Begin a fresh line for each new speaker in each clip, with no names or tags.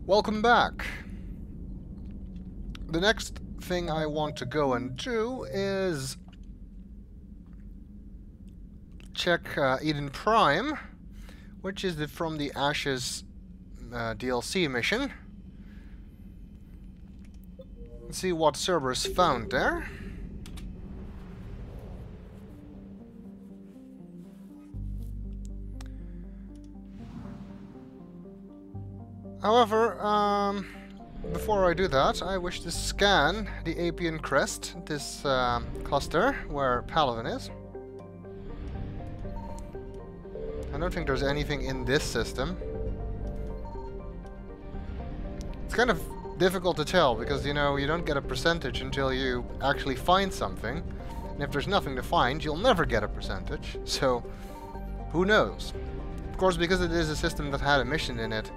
Welcome back. The next thing I want to go and do is check Eden Prime, which is from the Ashes DLC mission. Let's see what Cerberus found there. However, before I do that, I wish to scan the Apian Crest, this cluster where Paladin is. I don't think there's anything in this system. It's kind of difficult to tell because, you know, you don't get a percentage until you actually find something. And if there's nothing to find, you'll never get a percentage. So, who knows? Of course, because it is a system that had a mission in it,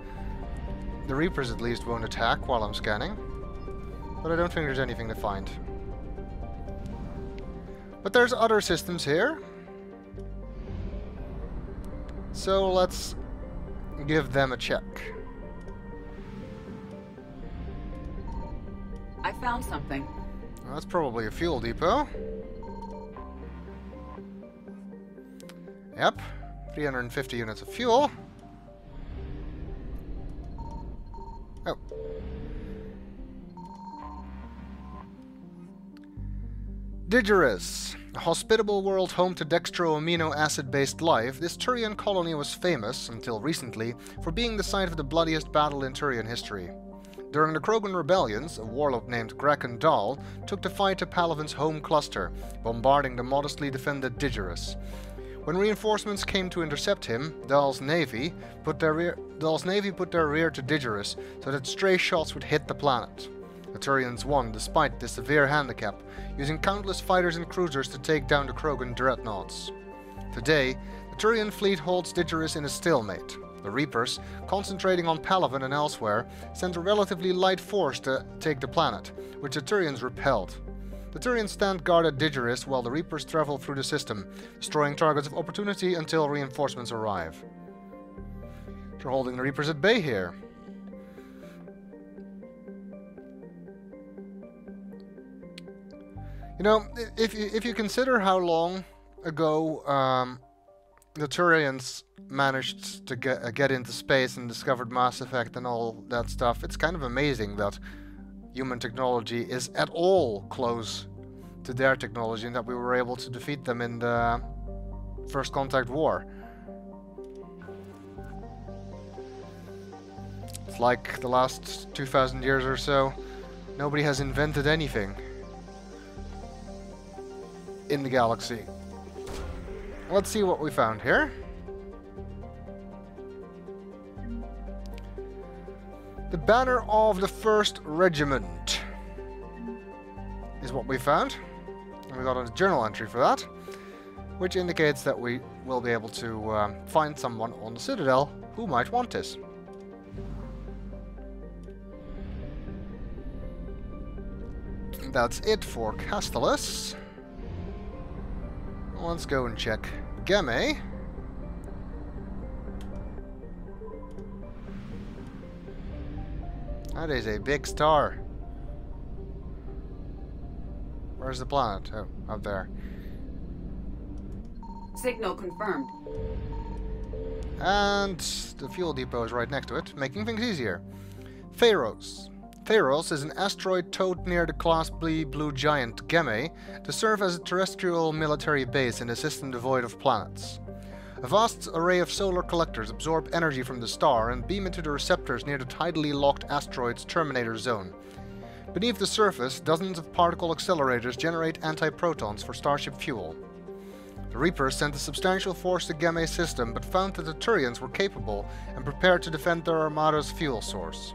the Reapers at least won't attack while I'm scanning. But I don't think there's anything to find. But there's other systems here. So let's give them a check.
I found something.
Well, that's probably a fuel depot. Yep, 350 units of fuel. Oh. Digirus. A hospitable world home to dextro amino acid-based life, this Turian colony was famous, until recently, for being the site of the bloodiest battle in Turian history. During the Krogan rebellions, a warlord named Grakon Dahl took the fight to Palaven's home cluster, bombarding the modestly defended Digirus. When reinforcements came to intercept him, Dahl's navy put their rear to Digirus so that stray shots would hit the planet. The Turians won despite this severe handicap, using countless fighters and cruisers to take down the Krogan dreadnoughts. Today, the Turian fleet holds Digirus in a stalemate. The Reapers, concentrating on Palaven and elsewhere, sent a relatively light force to take the planet, which the Turians repelled. The Turians stand guard at Digirus while the Reapers travel through the system, destroying targets of opportunity until reinforcements arrive. They're holding the Reapers at bay here. You know, if you consider how long ago the Turians managed to get into space and discovered Mass Effect and all that stuff, it's kind of amazing that human technology is at all close to their technology and that we were able to defeat them in the First Contact War. It's like the last 2,000 years or so, nobody has invented anything in the galaxy. Let's see what we found here. The banner of the 1st Regiment is what we found. And we got a journal entry for that, which indicates that we will be able to find someone on the Citadel who might want this. That's it for Castellus. Let's go and check Game. That is a big star. Where's the planet? Oh, up there.
Signal confirmed.
And the fuel depot is right next to it, making things easier. Pharos. Pharos is an asteroid towed near the Class B blue giant Game to serve as a terrestrial military base in a system devoid of planets. A vast array of solar collectors absorb energy from the star and beam it to the receptors near the tidally locked asteroid's terminator zone. Beneath the surface, dozens of particle accelerators generate antiprotons for Starship fuel. The Reapers sent a substantial force to Game's system, but found that the Turians were capable and prepared to defend their armada's fuel source.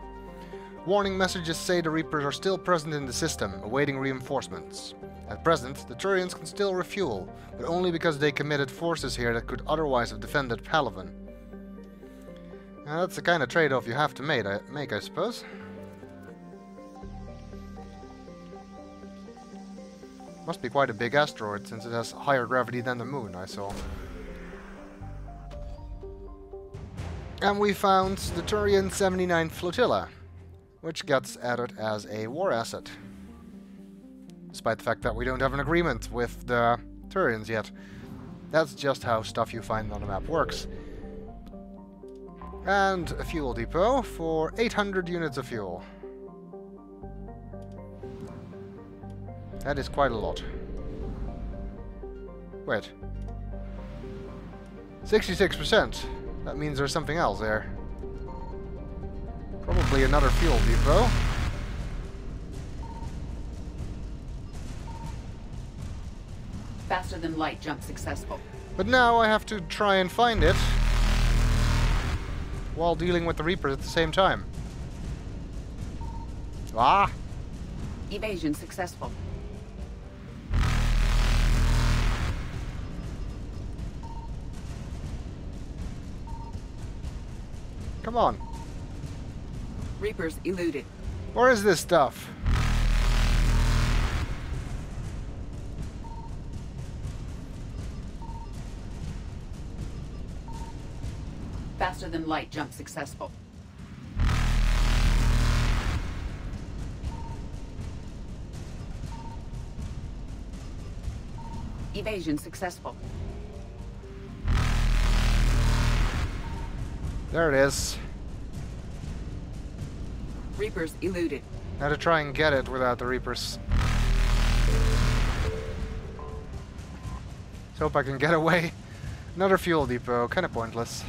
Warning messages say the Reapers are still present in the system, awaiting reinforcements. At present, the Turians can still refuel, but only because they committed forces here that could otherwise have defended Palaven. Now, that's the kind of trade-off you have to make, I suppose. Must be quite a big asteroid, since it has higher gravity than the moon, I saw. And we found the Turian 79th Flotilla, which gets added as a war asset. Despite the fact that we don't have an agreement with the Turians yet. That's just how stuff you find on a map works. And a fuel depot for 800 units of fuel. That is quite a lot. Wait. 66%. That means there's something else there. Probably another fuel depot.
Faster than light jump successful.
But now I have to try and find it while dealing with the Reapers at the same time. Ah!
Evasion successful.
Come on.
Reapers eluded.
Where is this stuff?
Faster than light jump successful. Evasion successful.
There it is.
Reapers eluded.
Now to try and get it without the Reapers. Let's hope I can get away. Another fuel depot, kind of pointless.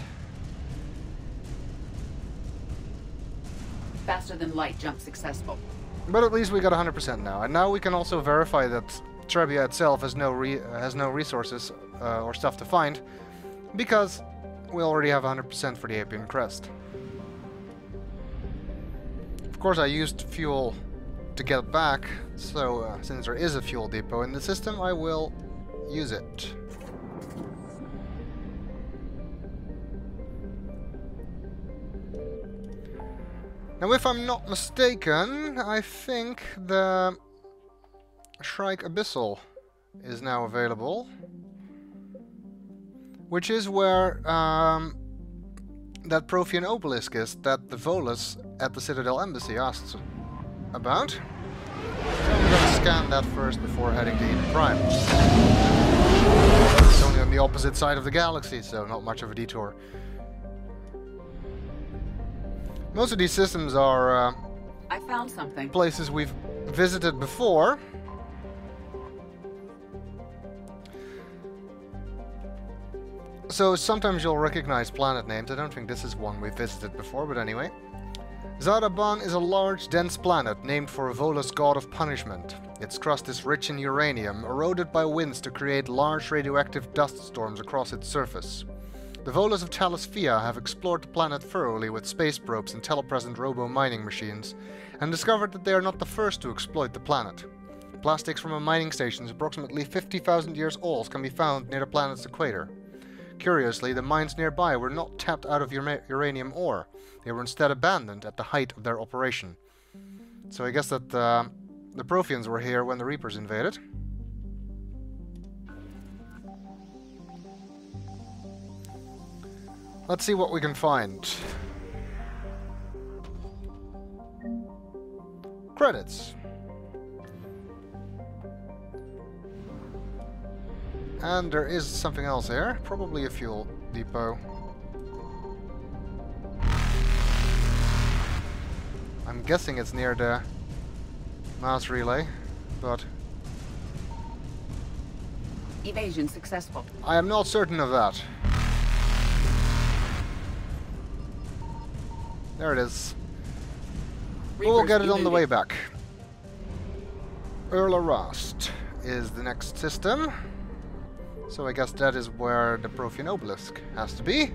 Faster than light jump successful.
But at least we got 100% now, and now we can also verify that Trebia itself has no resources or stuff to find, because we already have 100% for the Apian Crest. Of course, I used fuel to get back, so since there is a fuel depot in the system, I will use it. Now, if I'm not mistaken, I think the Shrike Abyssal is now available, which is where that Prothean obelisk is that the Volus at the Citadel Embassy asked about. So I'm gonna scan that first before heading to Eden Prime. It's only on the opposite side of the galaxy, so not much of a detour. Most of these systems are
I found something.
places we've visited before. So sometimes you'll recognize planet names. I don't think this is one we've visited before, but anyway. Zaraban is a large, dense planet named for a Volus god of punishment. Its crust is rich in uranium, eroded by winds to create large radioactive dust storms across its surface. The Volus of Talisphia have explored the planet thoroughly with space probes and telepresent robo-mining machines, and discovered that they are not the first to exploit the planet. Plastics from a mining station approximately 50,000 years old can be found near the planet's equator. Curiously, the mines nearby were not tapped out of uranium ore. They were instead abandoned at the height of their operation. So I guess that the Protheans were here when the Reapers invaded. Let's see what we can find. Credits. And there is something else here. Probably a fuel depot. I'm guessing it's near the mass relay, but
Evasion successful.
I am not certain of that. There it is. We'll get it on the way back. Erla Rast is the next system. So I guess that is where the Prothean obelisk has to be.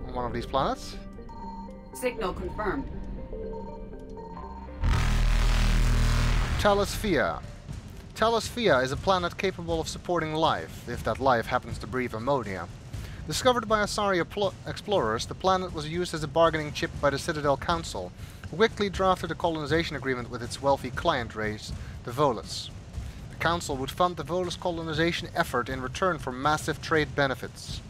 On one of these planets.
Signal confirmed.
Talisphia. Talisphia is a planet capable of supporting life, if that life happens to breathe ammonia. Discovered by Asari explorers, the planet was used as a bargaining chip by the Citadel Council, who quickly drafted a colonization agreement with its wealthy client race, the Volus. The Council would fund the Volus colonization effort in return for massive trade benefits.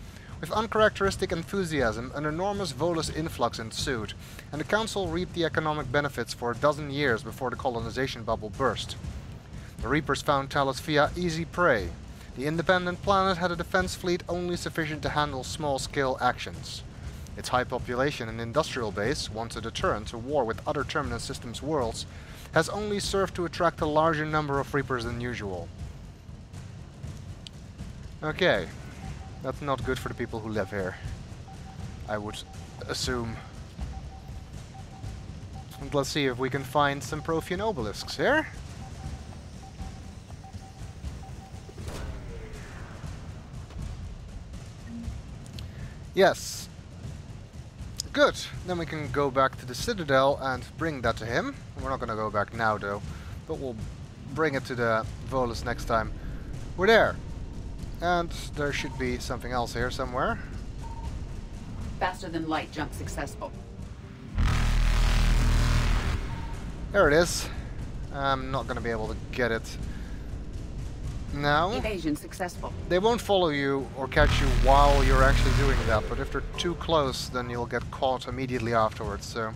With uncharacteristic enthusiasm, an enormous Volus influx ensued, and the Council reaped the economic benefits for a dozen years before the colonization bubble burst. The Reapers found Talasphia easy prey. The independent planet had a defense fleet only sufficient to handle small-scale actions. Its high population and industrial base, once a deterrent to war with other Terminus Systems worlds, has only served to attract a larger number of Reapers than usual. Okay. That's not good for the people who live here, I would assume. And let's see if we can find some Prothean obelisks here. Yes. Good. Then we can go back to the Citadel and bring that to him. We're not going to go back now, though. But we'll bring it to the Volus next time. We're there. And there should be something else here somewhere.
Faster than light jump successful.
There it is. I'm not going to be able to get it now.
Evasion successful.
They won't follow you or catch you while you're actually doing that, but if they're too close, then you'll get caught immediately afterwards. So,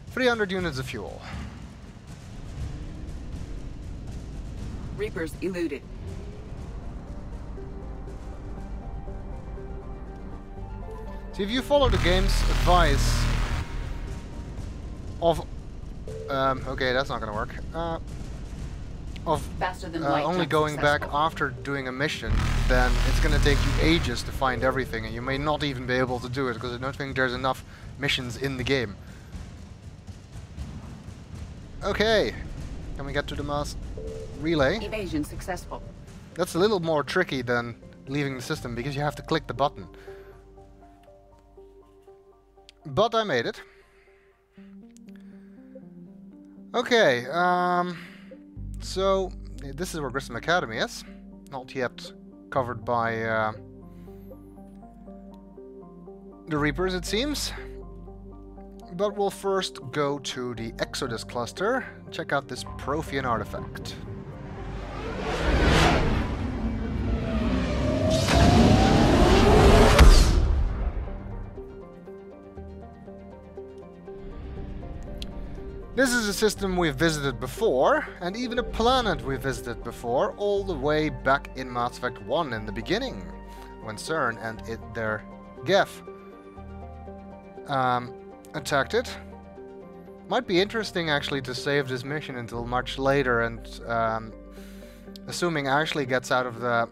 300 units of fuel.
Reapers eluded.
See, if you follow the game's advice of... okay, that's not gonna work. Of
Faster than light
only
jump
going back
successful.
after doing a mission, then it's gonna take you ages to find everything, and you may not even be able to do it, because I don't think there's enough missions in the game. Okay, can we get to the mass relay?
Evasion successful.
That's a little more tricky than leaving the system, because you have to click the button. But I made it. Okay, so this is where Grissom Academy is. Not yet covered by the Reapers, it seems. But we'll first go to the Exodus cluster, check out this Prothean artifact. This is a system we've visited before, and even a planet we've visited before, all the way back in Mass Effect 1 in the beginning, when CERN and their Geth attacked it. Might be interesting actually to save this mission until much later, and assuming Ashley gets out of the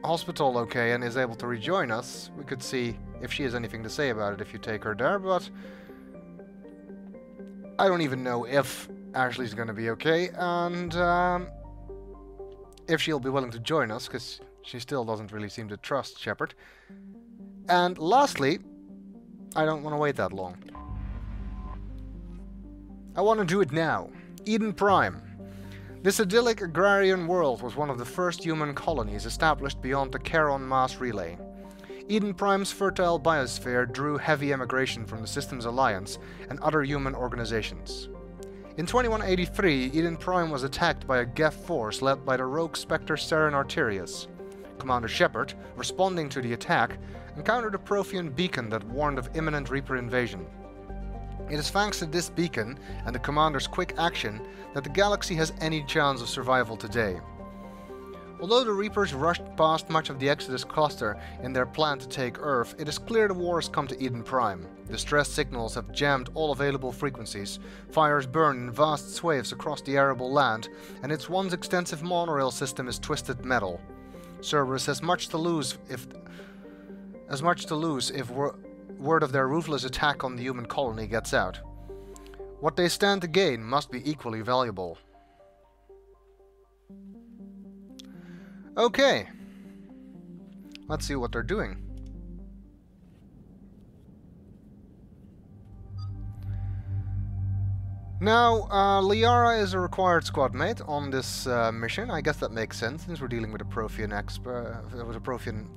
hospital okay and is able to rejoin us, we could see if she has anything to say about it if you take her there, but I don't even know if Ashley's gonna be okay, and if she'll be willing to join us, because she still doesn't really seem to trust Shepard. And lastly, I don't want to wait that long. I want to do it now. Eden Prime. This idyllic agrarian world was one of the first human colonies established beyond the Charon mass relay. Eden Prime's fertile biosphere drew heavy emigration from the Systems Alliance and other human organizations. In 2183, Eden Prime was attacked by a Geth force led by the rogue Spectre Saren Arterius. Commander Shepard, responding to the attack, encountered a Prothean beacon that warned of imminent Reaper invasion. It is thanks to this beacon and the Commander's quick action that the galaxy has any chance of survival today. Although the Reapers rushed past much of the Exodus cluster in their plan to take Earth, it is clear the war has come to Eden Prime. Distress signals have jammed all available frequencies, fires burn in vast swathes across the arable land, and its once extensive monorail system is twisted metal. Cerberus has much to lose if word of their ruthless attack on the human colony gets out. What they stand to gain must be equally valuable. Okay, let's see what they're doing. Now, Liara is a required squad mate on this mission. I guess that makes sense since we're dealing with a Prothean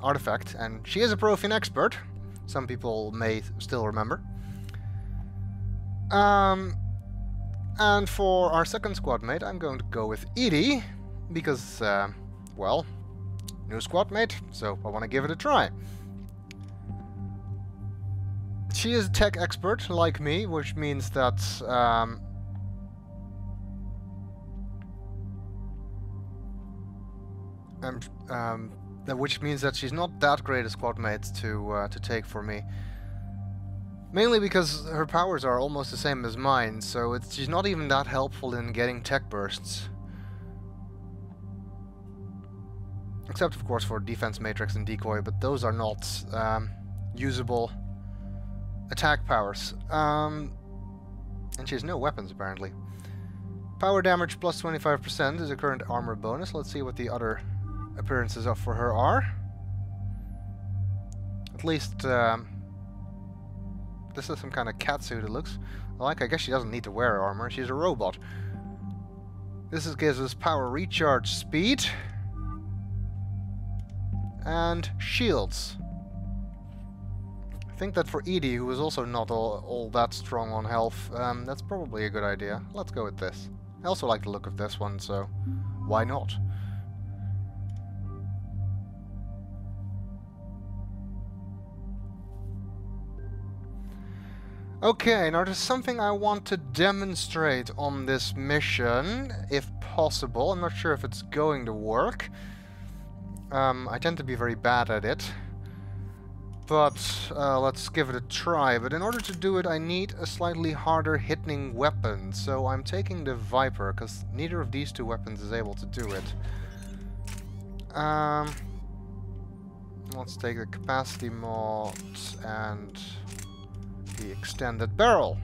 artifact, and she is a Prothean expert. Some people may still remember. And for our second squad mate, I'm going to go with Edie because. Well, new squad mate, so I want to give it a try. She is a tech expert, like me, which means that which means that she's not that great a squad mate to take for me. Mainly because her powers are almost the same as mine, so she's not even that helpful in getting tech bursts. Except, of course, for defense matrix and decoy, but those are not usable attack powers. And she has no weapons, apparently. Power damage plus 25% is a current armor bonus. Let's see what the other appearances of for her are. At least, this is some kind of catsuit, it looks like. I guess she doesn't need to wear armor. She's a robot. This gives us power recharge speed. And shields. I think that for Edie, who is also not all that strong on health, that's probably a good idea. Let's go with this. I also like the look of this one, so why not? Okay, now there's something I want to demonstrate on this mission, if possible. I'm not sure if it's going to work. I tend to be very bad at it, but let's give it a try. But in order to do it, I need a slightly harder hitting weapon, so I'm taking the Viper, because neither of these two weapons is able to do it. Let's take the capacity mod and the extended barrel.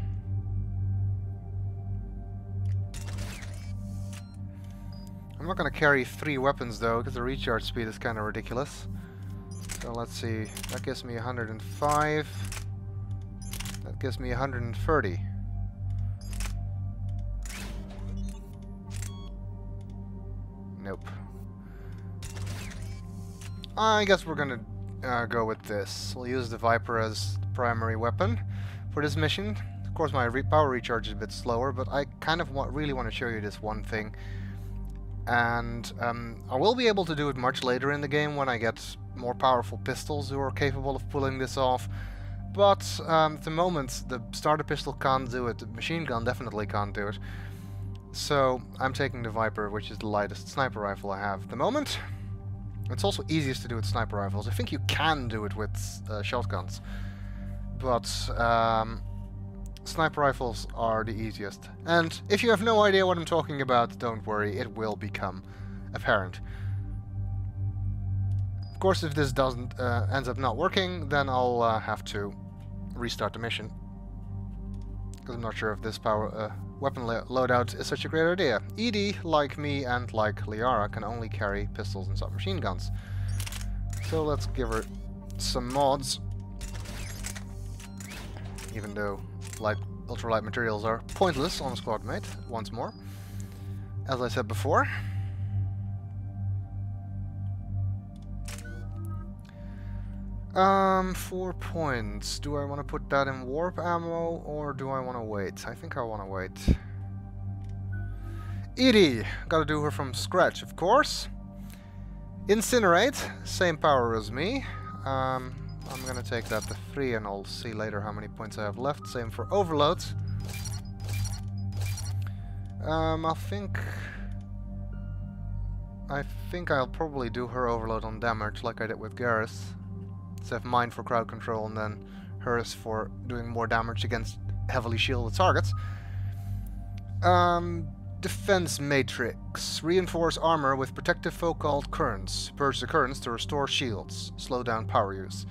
I'm not going to carry 3 weapons though, because the recharge speed is kind of ridiculous. So let's see, that gives me 105. That gives me 130. Nope. I guess we're going to go with this. We'll use the Viper as the primary weapon for this mission. Of course my power recharge is a bit slower, but I kind of really want to show you this one thing. And I will be able to do it much later in the game when I get more powerful pistols who are capable of pulling this off. But at the moment, the starter pistol can't do it, the machine gun definitely can't do it. So I'm taking the Viper, which is the lightest sniper rifle I have at the moment. It's also easiest to do with sniper rifles. I think you can do it with shotguns, but sniper rifles are the easiest. And if you have no idea what I'm talking about, don't worry, it will become apparent. Of course, if this doesn't ends up not working, then I'll have to restart the mission, because I'm not sure if this weapon loadout is such a great idea. Edie, like me and like Liara, can only carry pistols and submachine guns. So let's give her some mods, even though ultralight materials are pointless on a squad mate, once more, as I said before. Um, 4 points. Do I want to put that in warp ammo, or do I want to wait? I think I want to wait. Edie! Gotta do her from scratch, of course. Incinerate, same power as me. I'm gonna take that to 3 and I'll see later how many points I have left. Same for overload. I think I'll probably do her overload on damage like I did with Garrus. Instead of mine for crowd control and then hers for doing more damage against heavily shielded targets. Defense Matrix. Reinforce armor with protective focal currents. Purge the currents to restore shields. Slow down power use.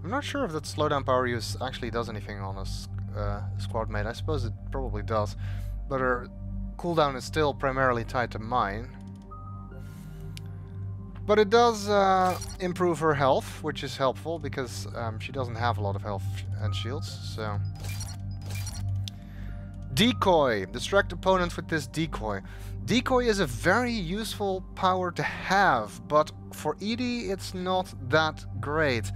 I'm not sure if that slow down power use actually does anything on a squad mate. I suppose it probably does. But her cooldown is still primarily tied to mine. But it does improve her health, which is helpful because she doesn't have a lot of health and shields, so... Decoy. Distract opponents with this decoy. Decoy is a very useful power to have, but for Edie it's not that great.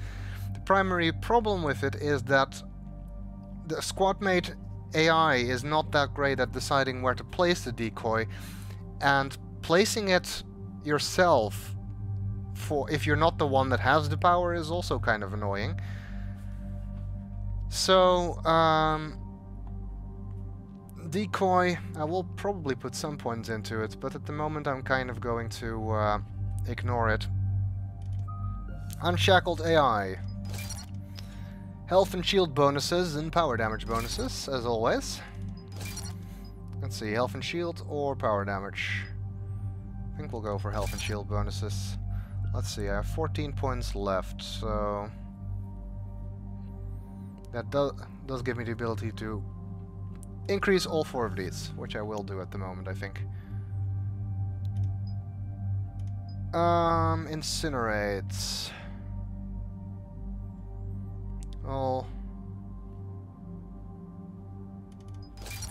The primary problem with it is that the squadmate AI is not that great at deciding where to place the decoy, and placing it yourself, if you're not the one that has the power, is also kind of annoying. So, decoy, I will probably put some points into it, but at the moment I'm kind of going to ignore it. Unshackled AI. Health and shield bonuses and power damage bonuses, as always. Let's see, health and shield or power damage. I think we'll go for health and shield bonuses. Let's see, I have 14 points left, so... that does give me the ability to increase all 4 of these, which I will do at the moment, I think. Incinerate. Oh.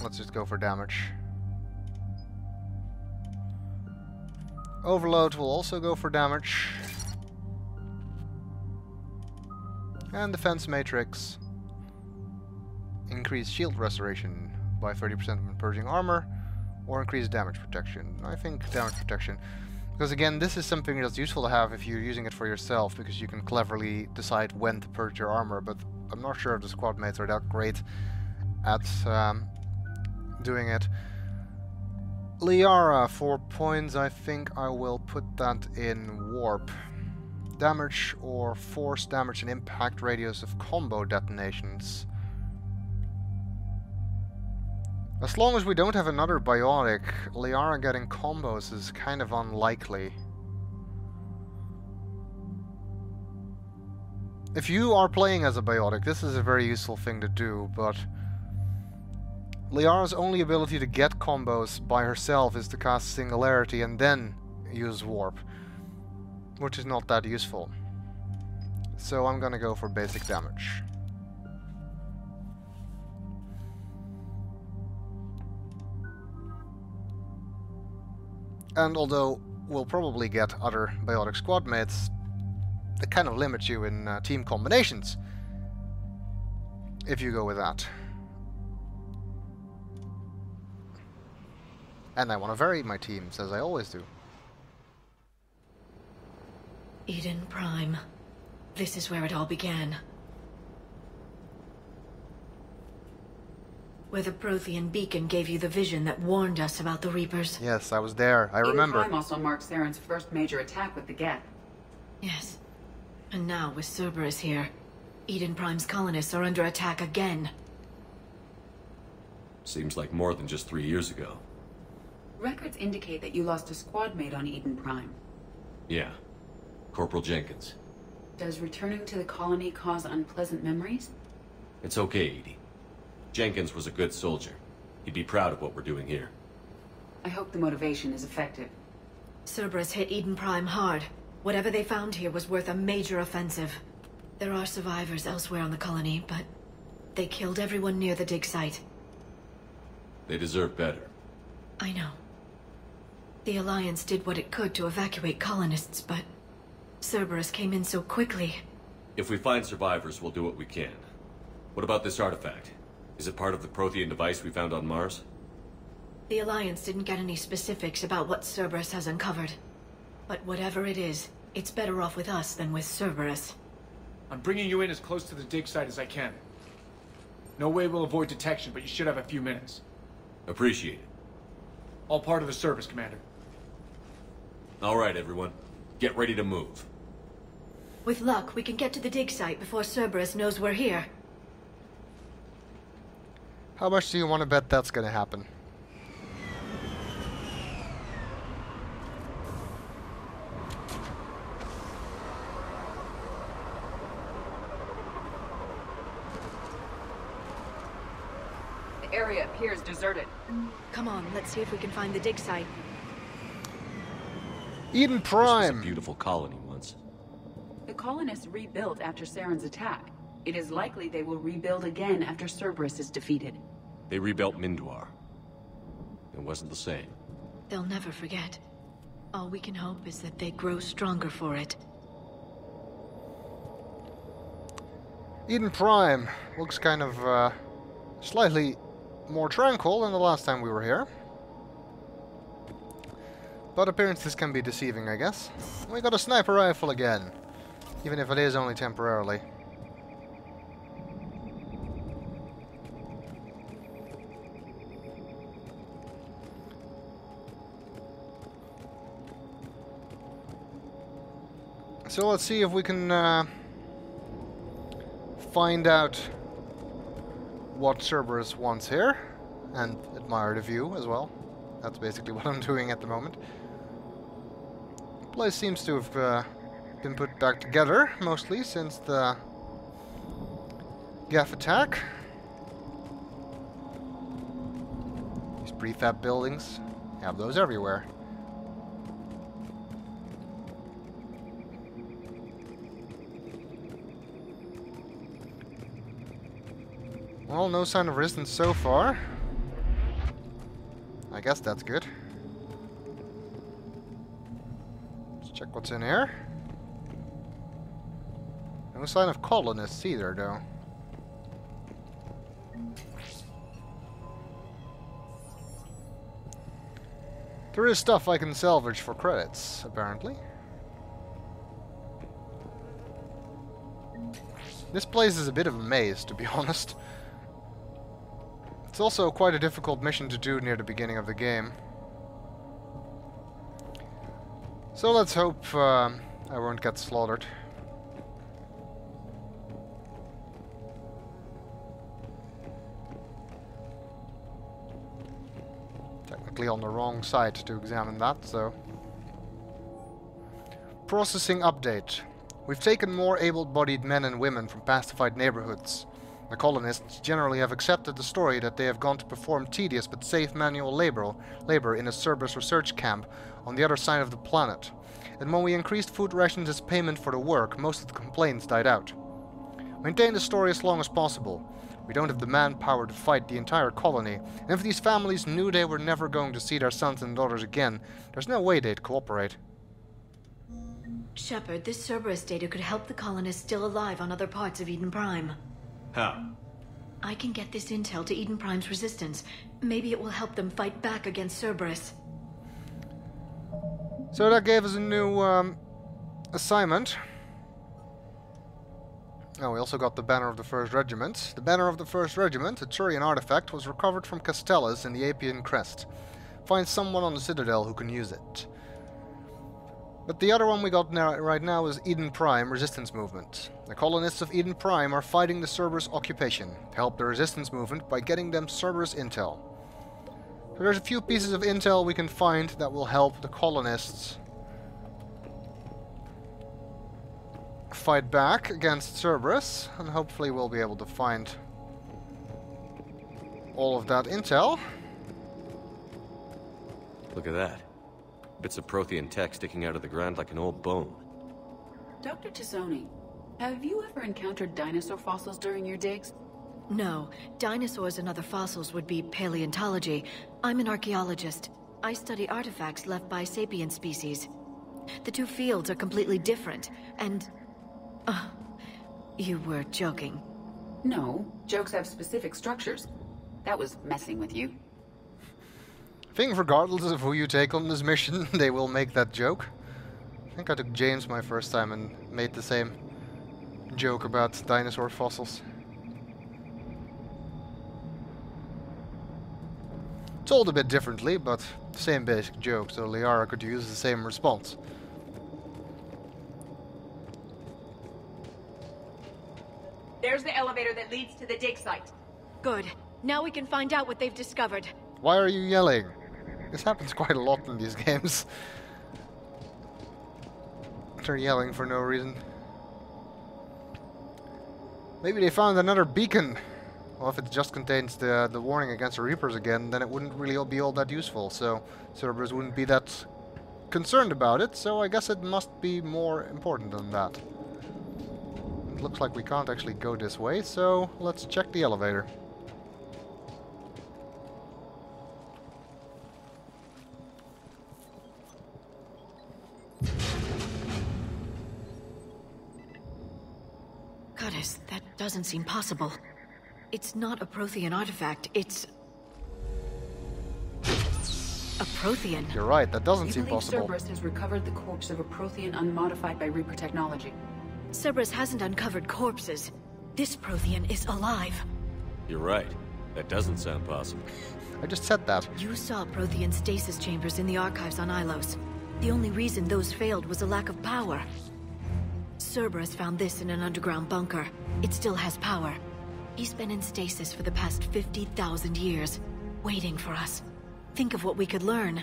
Let's just go for damage. Overload will also go for damage. And Defense Matrix. Increase shield restoration by 30% when purging armor, or increase damage protection. I think damage protection. Because again, this is something that's useful to have if you're using it for yourself, because you can cleverly decide when to purge your armor, but I'm not sure if the squad mates are that great at doing it. Liara, 4 points. I think I will put that in warp. Damage or force damage and impact radius of combo detonations. As long as we don't have another biotic, Liara getting combos is kind of unlikely. If you are playing as a biotic, this is a very useful thing to do, but Liara's only ability to get combos by herself is to cast Singularity and then use Warp, which is not that useful. So I'm gonna go for basic damage. And although we'll probably get other biotic squad mates, it kind of limits you in team combinations if you go with that. And I want to vary my teams, as I always do.
Eden Prime. This is where it all began. Where the Prothean beacon gave you the vision that warned us about the Reapers.
Yes, I was there. I remember.
Eden Prime also marked Saren's first major attack with the Geth.
Yes. And now, with Cerberus here, Eden Prime's colonists are under attack again.
Seems like more than just 3 years ago.
Records indicate that you lost a squad mate on Eden Prime.
Yeah. Corporal Jenkins.
Does returning to the colony cause unpleasant memories?
It's okay, Edie. Jenkins was a good soldier. He'd be proud of what we're doing here.
I hope the motivation is effective.
Cerberus hit Eden Prime hard. Whatever they found here was worth a major offensive. There are survivors elsewhere on the colony, but they killed everyone near the dig site.
They deserve better.
I know. The Alliance did what it could to evacuate colonists, but Cerberus came in so quickly.
If we find survivors, we'll do what we can. What about this artifact? Is it part of the Prothean device we found on Mars?
The Alliance didn't get any specifics about what Cerberus has uncovered. But whatever it is, it's better off with us than with Cerberus.
I'm bringing you in as close to the dig site as I can. No way we'll avoid detection, but you should have a few minutes.
Appreciate it.
All part of the service, Commander.
All right, everyone. Get ready to move.
With luck, we can get to the dig site before Cerberus knows we're here.
How much do you want to bet that's gonna happen?
The area appears deserted.
Come on, let's see if we can find the dig site.
Eden
This was a
Prime!
beautiful colony once.
The colonists rebuilt after Saren's attack. It is likely they will rebuild again after Cerberus is defeated.
They rebuilt Minduar. It wasn't the same.
They'll never forget. All we can hope is that they grow stronger for it.
Eden Prime looks kind of slightly more tranquil than the last time we were here. But appearances can be deceiving, I guess. We got a sniper rifle again, even if it is only temporarily. So let's see if we can find out what Cerberus wants here, and admire the view as well. That's basically what I'm doing at the moment. The place seems to have been put back together, mostly, since the Gaff attack. These prefab buildings, have those everywhere. Well, no sign of resistance so far. I guess that's good. Let's check what's in here. No sign of colonists either, though. There is stuff I can salvage for credits, apparently. This place is a bit of a maze, to be honest. It's also quite a difficult mission to do near the beginning of the game. So let's hope I won't get slaughtered. Technically on the wrong side to examine that, so... Processing update. We've taken more able-bodied men and women from pacified neighborhoods. The colonists generally have accepted the story that they have gone to perform tedious but safe manual labor in a Cerberus research camp on the other side of the planet. And when we increased food rations as payment for the work, most of the complaints died out. Maintain the story as long as possible. We don't have the manpower to fight the entire colony, and if these families knew they were never going to see their sons and daughters again, there's no way they'd cooperate.
Shepard, this Cerberus data could help the colonists still alive on other parts of Eden Prime.
How?
I can get this intel to Eden Prime's resistance. Maybe it will help them fight back against Cerberus.
So that gave us a new assignment. Oh, we also got the Banner of the 1st Regiment. The Banner of the 1st Regiment, a Turian artifact, was recovered from Castellus in the Apian Crest. Find someone on the Citadel who can use it. But the other one we got right now is Eden Prime Resistance Movement. The colonists of Eden Prime are fighting the Cerberus occupation. Help the resistance movement by getting them Cerberus intel. So there's a few pieces of intel we can find that will help the colonists fight back against Cerberus, and hopefully we'll be able to find all of that intel.
Look at that. Bits of Prothean tech sticking out of the ground like an old bone.
Dr. Tassoni, have you ever encountered dinosaur fossils during your digs?
No, dinosaurs and other fossils would be paleontology. I'm an archaeologist. I study artifacts left by sapient species. The two fields are completely different, and... you were joking.
No, jokes have specific structures. That was messing with you.
I think regardless of who you take on this mission, they will make that joke. I think I took James my first time and made the same joke about dinosaur fossils. Told a bit differently, but the same basic joke, so Liara could use the same response.
There's the elevator that leads to the dig site.
Good. Now we can find out what they've discovered.
Why are you yelling? This happens quite a lot in these games. They're yelling for no reason. Maybe they found another beacon. Well, if it just contains the warning against the Reapers again, then it wouldn't really be all that useful. So Cerberus wouldn't be that concerned about it. So I guess it must be more important than that. It looks like we can't actually go this way, so let's check the elevator.
Goddess, that doesn't seem possible. It's not a Prothean artifact, it's... a Prothean.
You're right, that doesn't seem
You believe
possible.
Cerberus has recovered the corpse of a Prothean unmodified by Reaper technology.
Cerberus hasn't uncovered corpses. This Prothean is alive.
You're right. That doesn't sound possible.
I just said that.
You saw Prothean stasis chambers in the archives on Ilos. The only reason those failed was a lack of power. Cerberus found this in an underground bunker. It still has power. He's been in stasis for the past 50,000 years, waiting for us. Think of what we could learn.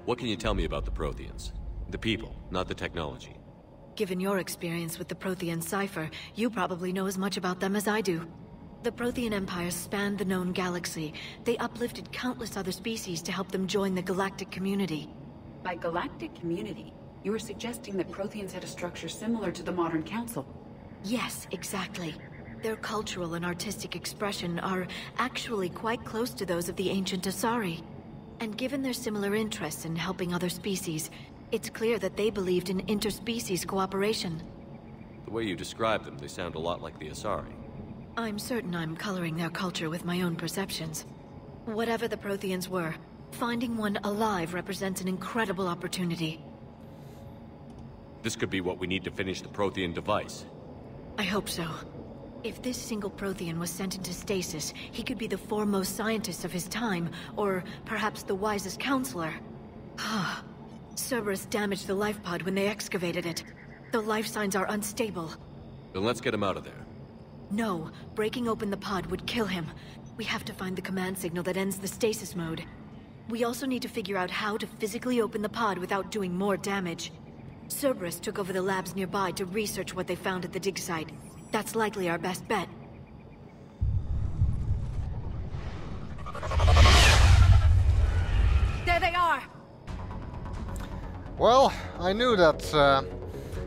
What can you tell me about the Protheans? The people, not the technology.
Given your experience with the Prothean cipher, you probably know as much about them as I do. The Prothean Empire spanned the known galaxy. They uplifted countless other species to help them join the galactic community.
By galactic community, you are suggesting that Protheans had a structure similar to the modern council.
Yes, exactly. Their cultural and artistic expression are actually quite close to those of the ancient Asari. And given their similar interests in helping other species, it's clear that they believed in interspecies cooperation.
The way you describe them, they sound a lot like the Asari.
I'm certain I'm coloring their culture with my own perceptions. Whatever the Protheans were, finding one alive represents an incredible opportunity.
This could be what we need to finish the Prothean device.
I hope so. If this single Prothean was sent into stasis, he could be the foremost scientist of his time, or perhaps the wisest counselor. Cerberus damaged the life pod when they excavated it. The life signs are unstable.
Then let's get him out of there.
No, breaking open the pod would kill him. We have to find the command signal that ends the stasis mode. We also need to figure out how to physically open the pod without doing more damage. Cerberus took over the labs nearby to research what they found at the dig site. That's likely our best bet.
There they are!
Well, I knew that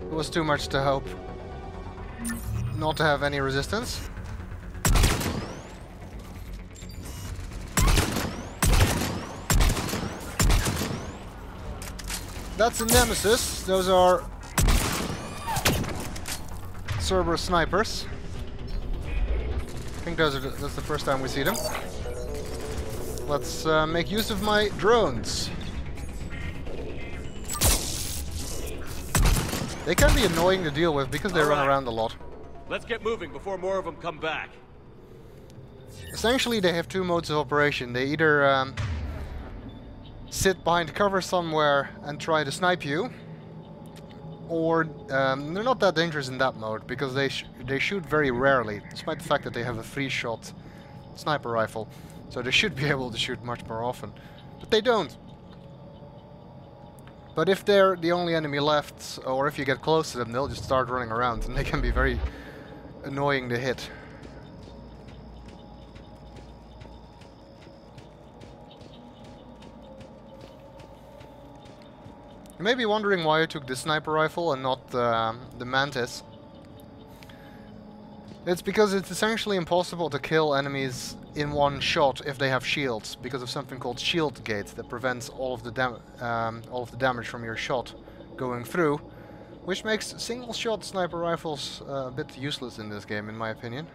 it was too much to hope not to have any resistance. That's a nemesis. Those are Cerberus snipers. I think that's the first time we see them. Let's make use of my drones. They can be annoying to deal with because they run around a lot.
Let's get moving before more of them come back.
Essentially, they have two modes of operation. They either sit behind cover somewhere and try to snipe you, or they're not that dangerous in that mode because they shoot very rarely, despite the fact that they have a 3-shot sniper rifle. So they should be able to shoot much more often, but they don't. But if they're the only enemy left, or if you get close to them, they'll just start running around, and they can be very annoying to hit. You may be wondering why I took the sniper rifle and not the Mantis. It's because it's essentially impossible to kill enemies in one shot if they have shields, because of something called shield gate that prevents all of the damage from your shot going through, which makes single-shot sniper rifles a bit useless in this game, in my opinion.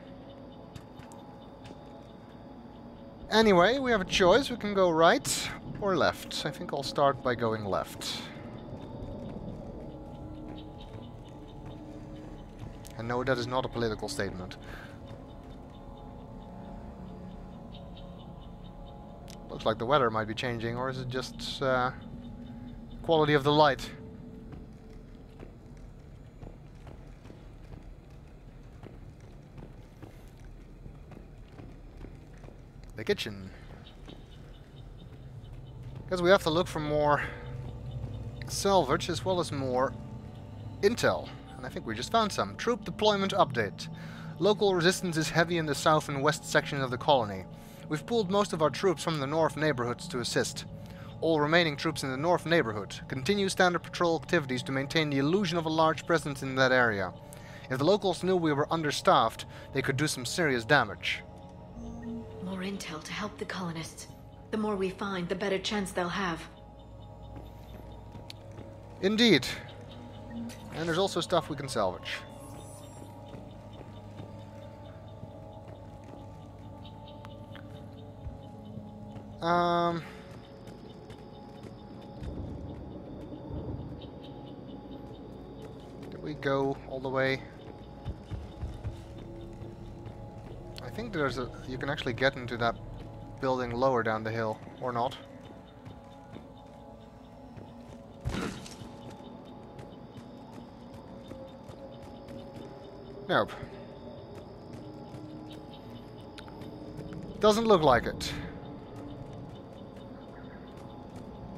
Anyway, we have a choice. We can go right or left. I think I'll start by going left. And no, that is not a political statement. Looks like the weather might be changing, or is it just quality of the light? The kitchen. Because we have to look for more salvage as well as more intel. And I think we just found some. Troop deployment update. Local resistance is heavy in the south and west sections of the colony. We've pulled most of our troops from the north neighborhoods to assist. All remaining troops in the north neighborhood continue standard patrol activities to maintain the illusion of a large presence in that area. If the locals knew we were understaffed, they could do some serious damage.
More intel to help the colonists. The more we find, the better chance they'll have.
Indeed. And there's also stuff we can salvage. Did we go all the way? I think there's a... you can actually get into that building lower down the hill, or not. Nope. Doesn't look like it.